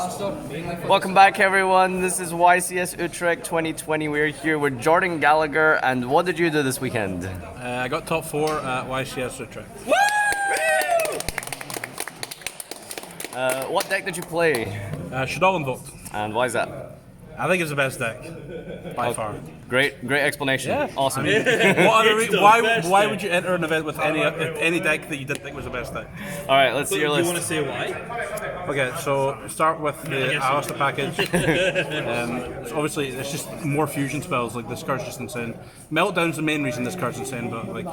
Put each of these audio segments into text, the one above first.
Welcome back, everyone. This is YCS Utrecht 2020. We're here with Jordan Gallacher. And what did you do this weekend? I got top 4 at YCS Utrecht. What deck did you play? Shaddoll Invoked. And why is that? I think it's the best deck by far. Great explanation. Yeah. Awesome. I mean, why would you enter an event with any deck that you didn't think was the best deck? All right, let's see your list. Do you want to say why? Okay, so start with the Alistair package. So obviously, it's just more fusion spells. Like, this card's just insane. Meltdown's the main reason this card's insane, but like,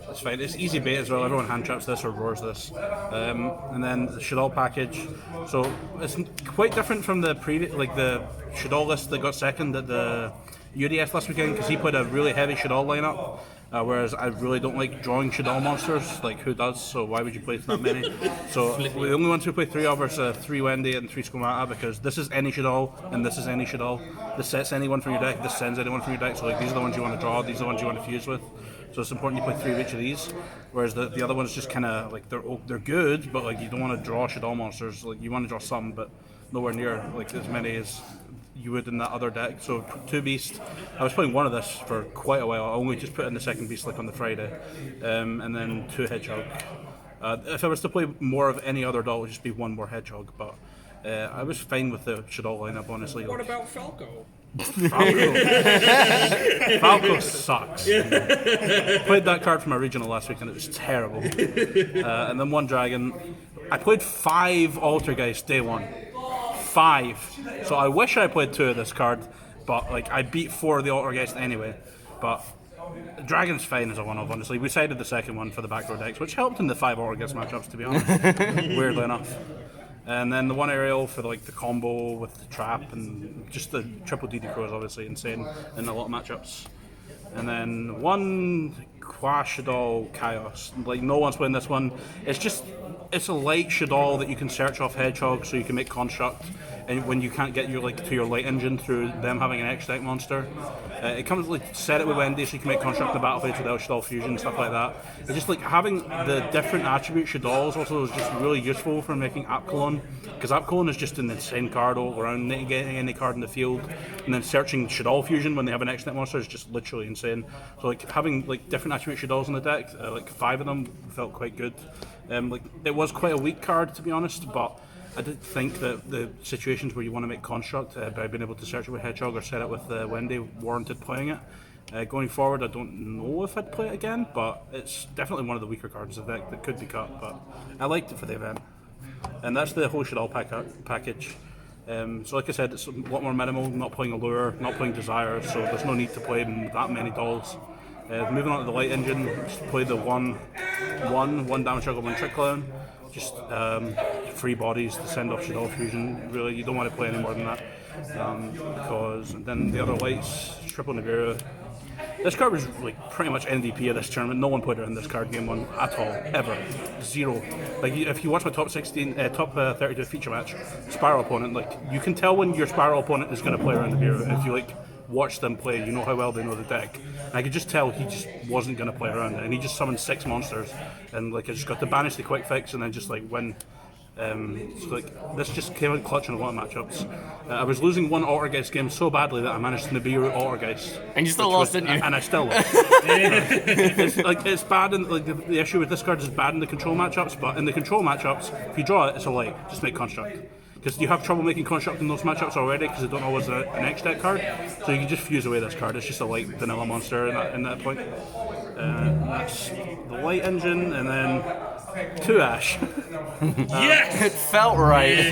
it's fine. It's easy bait as well. Everyone hand traps this or roars this. And then the Shaddoll package. So it's quite different from the previous, like the Shaddoll list that got second at the UDS last weekend, because he put a really heavy Shaddoll lineup. Whereas I really don't like drawing Shaddoll monsters, like who does, so why would you play that many? So the only ones who play 3 of are 3 Wendy and 3 Skomata, because this is any Shaddoll and this is any Shaddoll. This sets anyone from your deck, this sends anyone from your deck, so like these are the ones you want to draw, these are the ones you want to fuse with. So it's important you play 3 of each of these, whereas the other ones just kind of like they're good, but like you don't want to draw Shaddoll monsters. Like you want to draw some, but nowhere near like as many as you would in that other deck. So 2 Beast, I was playing one of this for quite a while. I only just put in the second Beast like on the Friday, and then 2 Hedgehog. If I was to play more of any other doll, it would just be 1 more Hedgehog, but I was fine with the Shaddoll lineup, honestly. What about Falco? Falco sucks. Played that card from a regional last week and it was terrible. And then 1 Dragon. I played 5 Altergeist day 1. 5. So I wish I played 2 of this card, but like I beat 4 of the Altergeist anyway. But Dragon's fine as a one-off, honestly. We sided the second one for the back row decks, which helped in the 5 Altergeist matchups, to be honest. Weirdly enough. And then the 1 Aerial for like the combo with the trap, and just the triple DD Crow is obviously insane in a lot of matchups. And then 1 Shaddoll Chaos. Like no one's playing this one. It's a light Shaddoll that you can search off Hedgehog, so you can make Construct, and when you can't get your to your light engine through them having an X deck monster, it comes like set it with Wendy, so you can make Construct in the battle phase without Shaddoll fusion and stuff like that. It's just like having the different attribute Shaddolls also is just really useful for making Apcolon, because Apcolon is just an insane card all around, getting any card in the field, and then searching Shaddoll fusion when they have an X deck monster is just literally insane. So like having like different attribute Shaddolls in the deck, like 5 of them felt quite good. Like it was quite a weak card, to be honest, but I did think that the situations where you want to make Construct by being able to search it with Hedgehog or set it with Wendy warranted playing it. Going forward, I don't know if I'd play it again, but it's definitely one of the weaker cards of the deck that could be cut, but I liked it for the event. And that's the whole Shaddoll package. So like I said, it's a lot more minimal, not playing Allure, not playing Desire, so there's no need to play that many dolls. Moving on to the light engine, just play the one damage juggle, 1 Trick Clown. Just 3 bodies to send off Shaddoll fusion. Really, you don't want to play any more than that, because then the other lights, triple Nibiru. This card was like pretty much MVP of this tournament. No one played her in this card game 1 at all, ever. 0. Like if you watch my top 32 feature match, Spiral opponent, like you can tell when your Spiral opponent is going to play around Nibiru if you like watch them play. You know how well they know the deck. And I could just tell he just wasn't going to play around it, and he just summoned 6 monsters, and like I just got to banish the quick fix and then just like win. So like this just came out clutch in a lot of matchups. I was losing 1 Altergeist game so badly that I managed to Nibiru Altergeist. And you still lost, didn't you? And I still lost. It's bad in like the issue with this card is bad in the control matchups, but in the control matchups, if you draw it, it's a light. Just make Construct. Because you have trouble making Construct in those matchups already, because they don't always an X deck card, so you can just fuse away this card. It's just a light vanilla monster in that point. That's the light engine, and then 2 Ash. Yes! It felt right.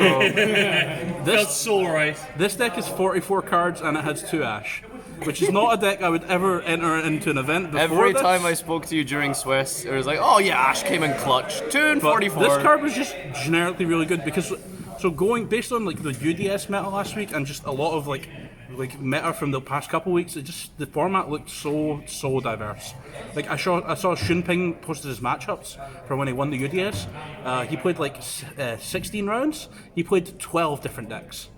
Felt so right. This deck is 44 cards and it has 2 Ash, which is not a deck I would ever enter into an event before. Every time I spoke to you during Swiss, it was like, oh yeah, Ash came in clutch. 2 and 44. This card was just generically really good, because so going based on like the UDS meta last week and just a lot of like meta from the past couple weeks, the format looked so diverse. Like I saw Shunping posted his matchups for when he won the UDS. He played like 16 rounds. He played 12 different decks.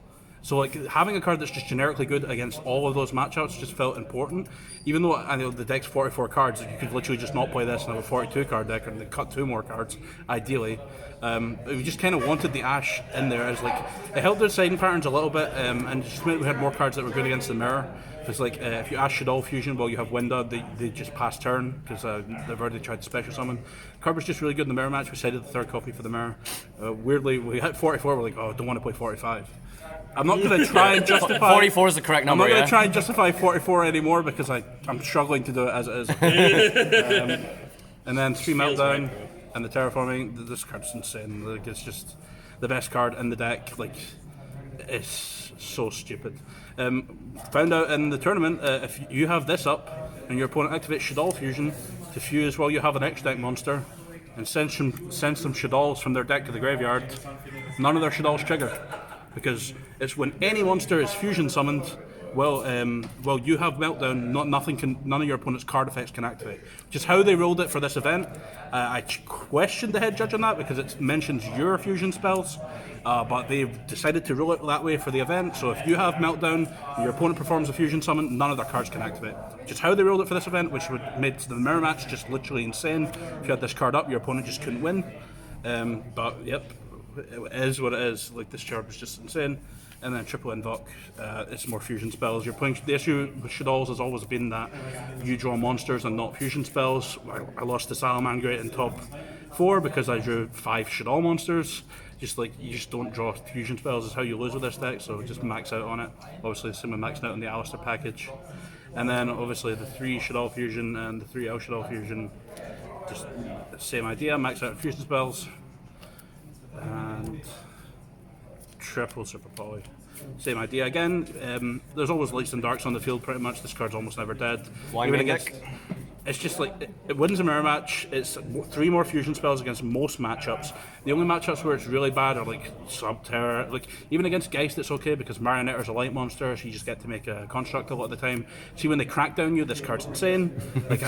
So like having a card that's just generically good against all of those matchups just felt important. Even though I know the deck's 44 cards, you could literally just not play this and have a 42 card deck and then cut 2 more cards, ideally. We just kind of wanted the Ash in there as like, it helped their siding patterns a little bit, and just meant we had more cards that were good against the mirror. Because like if you Ash Shaddoll Fusion while you have Winda, they just pass turn because they've already tried to special summon. The card was just really good in the mirror match. We sided the 3rd copy for the mirror. Weirdly, we hit 44. We're like, oh, I don't want to play 45. I'm not going to try and justify. 44 is the correct number. I'm not going to try and justify 44 anymore because I'm struggling to do it as it is. And then 3 Meltdown and the Terraforming. This card's insane. Like, it's just the best card in the deck. Like, it's so stupid. Found out in the tournament, if you have this up and your opponent activates Shaddoll Fusion to fuse while you have an extra deck monster and sends some Shaddolls from their deck to the graveyard, none of their Shaddolls trigger. Because it's when any monster is fusion summoned, well, you have Meltdown, none of your opponent's card effects can activate. Which is how they rolled it for this event. I questioned the head judge on that because it mentions your fusion spells, but they've decided to rule it that way for the event. So if you have Meltdown and your opponent performs a fusion summon, none of their cards can activate. Which is how they rolled it for this event, which would make the mirror match just literally insane. If you had this card up, your opponent just couldn't win. But yep. It is what it is. Like, this card was just insane. And then triple Invoke, it's more fusion spells. You're playing. The issue with Shaddolls has always been that you draw monsters and not fusion spells. I lost to Salamangreat in top 4 because I drew 5 Shaddoll monsters. Just like, you just don't draw fusion spells is how you lose with this deck. So just max out on it. Obviously, the same with maxing out on the Alistair package. And then obviously the 3 Shaddoll fusion and the 3 El Shaddoll fusion. Just same idea. Max out fusion spells. And triple Super Poly. Same idea again. There's always lights and darks on the field pretty much. This card's almost never dead. Why Even main against, deck? it's just like, it wins a mirror match. It's 3 more fusion spells against most matchups. The only matchups where it's really bad are like Subterror. Like, even against Geist it's okay because Marionetter's a light monster, so you just get to make a construct a lot of the time. See, when they crack down you, this card's insane. Like,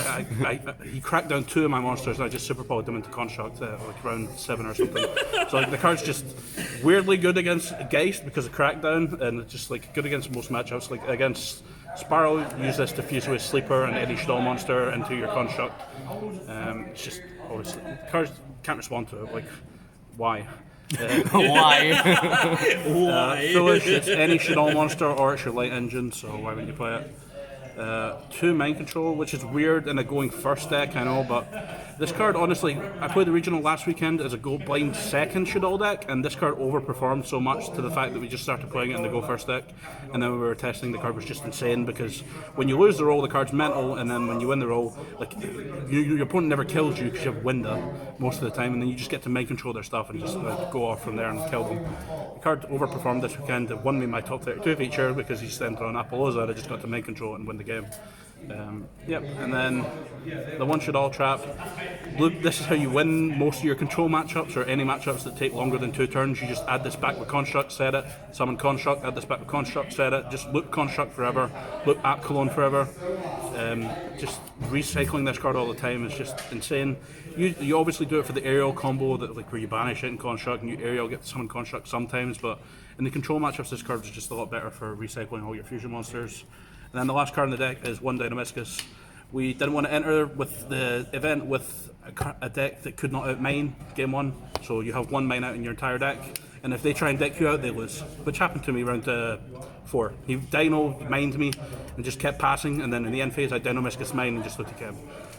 he cracked down 2 of my monsters and I just super powered them into construct like round 7 or something. So like, the card's just weirdly good against Geist because of crackdown, and it's just like good against most matchups. Like against Sparrow, use this to fuse with Sleeper and any Shaddoll monster into your construct. It's just, obviously, cards can't respond to it. Like, why? Why? Foolish, it's any Shaddoll monster or it's your light engine, so why wouldn't you play it? 2 Mind Control, which is weird in a going first deck, I know, but this card, honestly, I played the regional last weekend as a go blind second Shaddoll deck, and this card overperformed so much to the fact that we just started playing it in the go first deck, and then when we were testing, the card was just insane, because when you lose the roll, the card's mental, and then when you win the roll, like, your opponent never kills you because you have Winda most of the time, and then you just get to Mind Control their stuff and just go off from there and kill them. The card overperformed this weekend. It won me my top 32 feature because he's sent on Appaloosa, and I just got to Mind Control and win the game. Yep, and then the one Shaddoll trap. Look, this is how you win most of your control matchups, or any matchups that take longer than 2 turns. You just add this back with Construct, set it, summon Construct, add this back with Construct, set it, just loop Construct forever, loop App Cologne forever. Just recycling this card all the time is just insane. You obviously do it for the aerial combo, that like where you banish it in Construct and you aerial get to summon Construct sometimes, but in the control matchups this card is just a lot better for recycling all your fusion monsters. And then the last card in the deck is 1 Dynamiscus. We didn't want to enter with the event with a deck that could not outmine game 1, so you have 1 mine out in your entire deck, and if they try and deck you out, they lose, which happened to me round 4. He Dino mined me and just kept passing, and then in the end phase I Dynamiscus mine and just looked at him.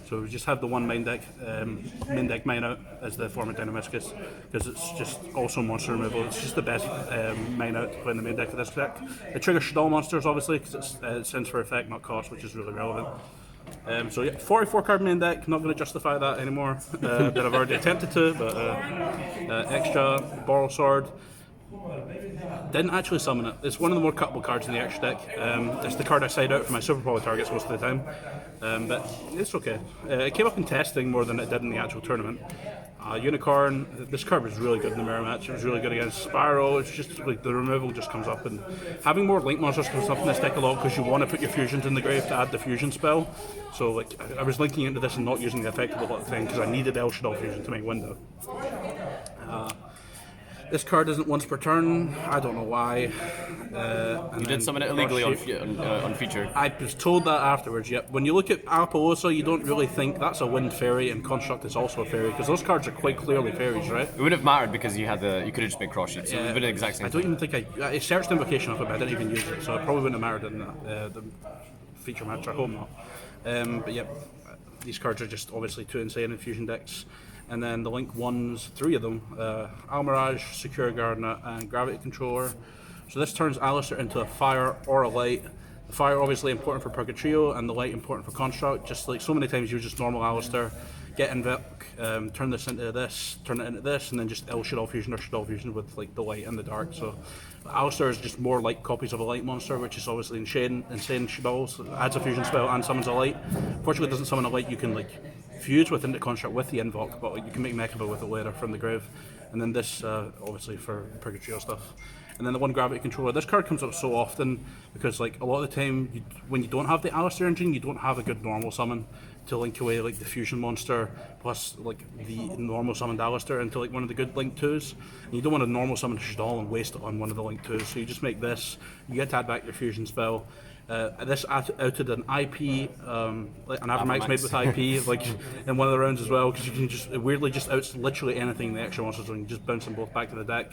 So we just have the 1 main deck mine out as the form of Dynamiscus, because it's just also monster removal. It's just the best mine out to play in the main deck of this deck. It triggers Shaddoll monsters obviously because it sends for effect, not cost, which is really relevant. So yeah, 44 card main deck, not going to justify that anymore, that I've already attempted to, but extra, Borrow Sword. Didn't actually summon it. It's one of the more cuttable cards in the extra deck. It's the card I side out for my Super Poly targets most of the time, but it's okay. It came up in testing more than it did in the actual tournament. Unicorn, this card was really good in the mirror match. It was really good against Sparrow. It's just like the removal just comes up, and having more link monsters comes up in this deck a lot because you want to put your fusions in the grave to add the fusion spell. So like I was linking into this and not using the effective a lot of the time because I needed El Shaddoll fusion to make Window. This card isn't once per turn. I don't know why. You did summon it illegally on feature. I was told that afterwards, yep. When you look at Apollosa, you don't really think that's a wind fairy, and Construct is also a fairy, because those cards are quite clearly fairies, right? It would have mattered because you could have just made cross sheets. So it would have been the exact same I don't even think I searched Invocation of it, but I didn't even use it, so it probably wouldn't have mattered in the feature match. I hope not. But yep, these cards are just obviously too insane in Fusion decks. And then the Link ones, 3 of them, Almirage, Secure Gardener, and Gravity Controller. So this turns Alistair into a fire or a light. The fire obviously important for Purgatrio, and the light important for Construct. Just like so many times you just normal Alistair, get Invoke, turn this into this, turn it into this, and then just Shaddoll Fusion or Shaddoll Fusion with like the light and the dark. So Alistair is just more like copies of a light monster, which is obviously insane Shaddoll. So it adds a fusion spell and summons a light. Fortunately it doesn't summon a light you can like fuse with into Construct with the Invoke, but like, you can make Mechaba with it later from the grave. And then this obviously for Purgatrio stuff. And then the one Gravity Controller. This card comes up so often because like a lot of the time when you don't have the Alistair engine, you don't have a good normal summon to link away like the fusion monster plus like the normal summoned Alistair into like one of the good link 2s. And you don't want to normal summon Shaddoll and waste it on one of the link 2s. So you just make this, you get to add back your fusion spell. This outed an IP, like an Avermax made with IP, like in one of the rounds as well, because you can just it weirdly just outs literally anything the extra monsters doing. You just bounce them both back to the deck,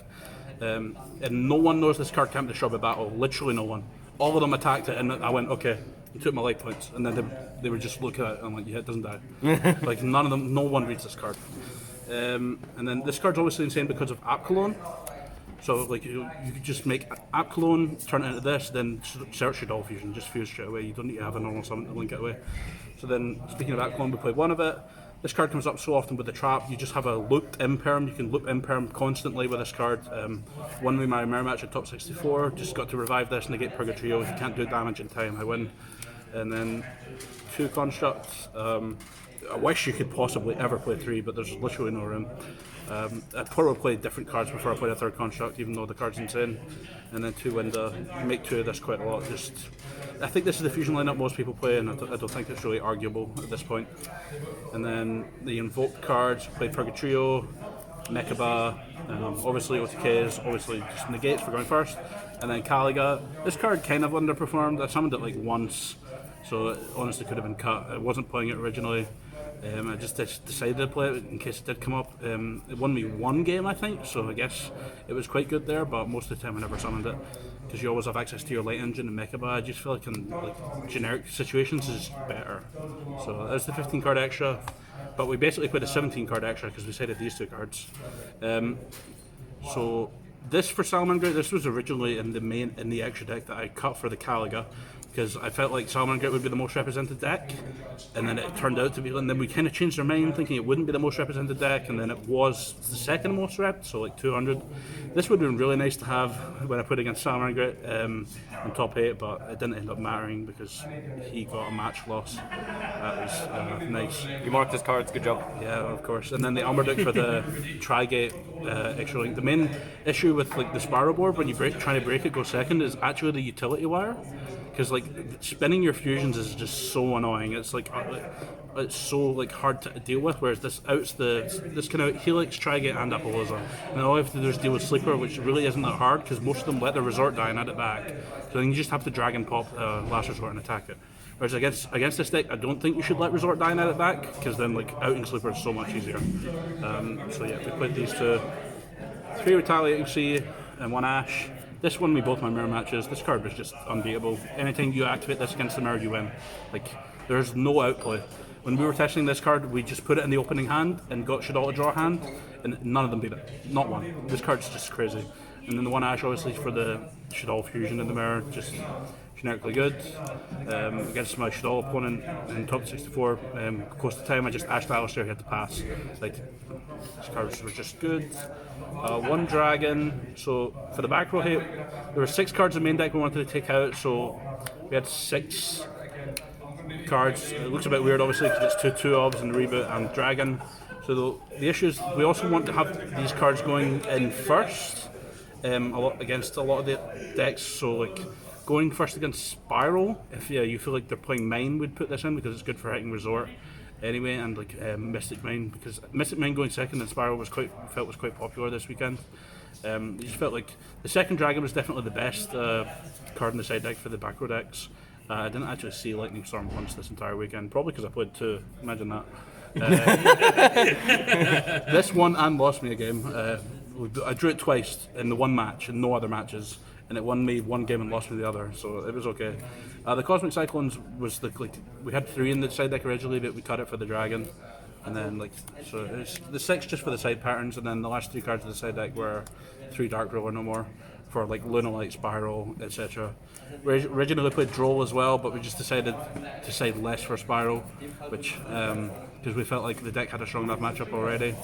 and no one knows this card came to Shrub of Battle. Literally no one. All of them attacked it, and I went, okay, you took my life points, and then they were just looking at it, and I'm like, yeah, it doesn't die. Like none of them, no one reads this card. And then this card's obviously insane because of App Clone. So like you could just make App Clone, turn it into this, then search Shaddoll Fusion, just fuse straight away. You don't need to have a normal summon to link it away. So then, speaking of App Clone, we played one of it. This card comes up so often with the trap. You just have a looped Imperm. You can loop Imperm constantly with this card. One with my mirror match at top 64. Just got to revive this, negate Purgatrio. If you can't do damage in time, I win. And then 2 constructs. I wish you could possibly ever play 3, but there's literally no room. I'd probably play different cards before I play a 3rd construct, even though the card's insane. And then 2 window, you make 2 of this quite a lot. I think this is the fusion lineup most people play, and I don't think it's really arguable at this point. And then the Invoked cards, play Purgatrio, Mechaba, obviously OTKs, obviously just negates for going first. And then Gallacher. This card kind of underperformed. I summoned it like once, so it honestly could have been cut. I wasn't playing it originally. I just decided to play it in case it did come up. It won me 1 game, I think, so I guess it was quite good there, but most of the time I never summoned it because you always have access to your light engine and Mechaba. I just feel like in like generic situations is better. So that's the 15 card extra, but we basically played a 17 card extra because we decided these 2 cards. So this for Salamander, this was originally in the extra deck that I cut for the Gallacher, because I felt like Salamander would be the most represented deck, and then it turned out to be, and then we kind of changed our mind thinking it wouldn't be the most represented deck, and then it was the 2nd most rep, so like 200. This would have been really nice to have when I put against Salamander in top 8, but it didn't end up mattering because he got a match loss. That was nice. You marked his cards, good job. Yeah, of course. And then the Armordick for the Trigate extra link. The main issue with like the Spiral board when you try to break it go second is actually the utility wire. Because like spinning your fusions is just so annoying. It's like it's so like hard to deal with. Whereas this outs this kind of Helix, Trigate, and Apollosa, and all I have to do is deal with Sleeper, which really isn't that hard because most of them let their resort die and add it back. So then you just have to drag and pop Last Resort and attack it. Whereas against this deck, I don't think you should let resort die and add it back because then like outing Sleeper is so much easier. So yeah, we played these 2. 3 Retaliating Sea and 1 Ash. This won me both my mirror matches. This card was just unbeatable. Anytime you activate this against the mirror, you win. Like, there's no outplay. When we were testing this card, we just put it in the opening hand and got Shaddoll to draw a hand, and none of them beat it. Not one. This card's just crazy. And then the 1 Ash, obviously, for the Shaddoll fusion in the mirror, just generically good. Against my Shaddoll opponent in top 64, close to time, I just ashed Alistair, he had to pass. Like, these cards were just good. 1 dragon. So for the back row here, there were 6 cards in the main deck we wanted to take out. So we had 6 cards. It looks a bit weird, obviously, because it's 2 obs and the reboot and dragon. So the issue is we also want to have these cards going in first, against a lot of the decks. So like going first against Spiral, if you feel like they're playing Mine, would put this in because it's good for hitting Resort. Anyway, and like Mystic Mine, because Mystic Mine going second and Spiral was quite popular this weekend. It just felt like the second dragon was definitely the best card in the side deck for the back row decks. I didn't actually see Lightning Storm once this entire weekend, probably because I played 2. Imagine that. This won and lost me a game. I drew it twice in the one match and no other matches, and it won me one game and lost me the other, so it was okay. The Cosmic Cyclones was we had 3 in the side deck originally, but we cut it for the dragon, and then so it's the 6 just for the side patterns, and then the last 3 cards of the side deck were 3 Dark Row or no more for like Lunalite, Spiral, etc. We originally played Droll as well, but we just decided to side less for Spiral, which because we felt like the deck had a strong enough matchup already.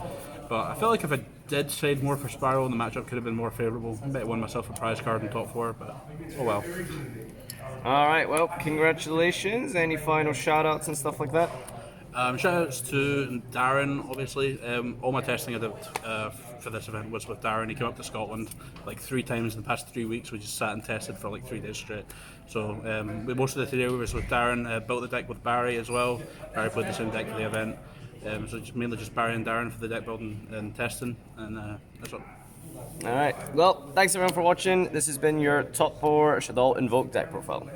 But I felt like if I did side more for Spiral, the matchup could have been more favourable. I might have won myself a prize card in top 4, but oh well. Alright, well, congratulations. Any final shout outs and stuff like that? Shout outs to Darren, obviously. All my testing I did for this event was with Darren. He came up to Scotland like 3 times in the past 3 weeks. We just sat and tested for like 3 days straight. So most of the day we was with Darren, built the deck with Barry as well. Barry played the same deck for the event. So mainly just Barry and Darren for the deck building and testing, and that's all. Alright, well, thanks everyone for watching. This has been your top 4 Shaddoll Invoked deck profile.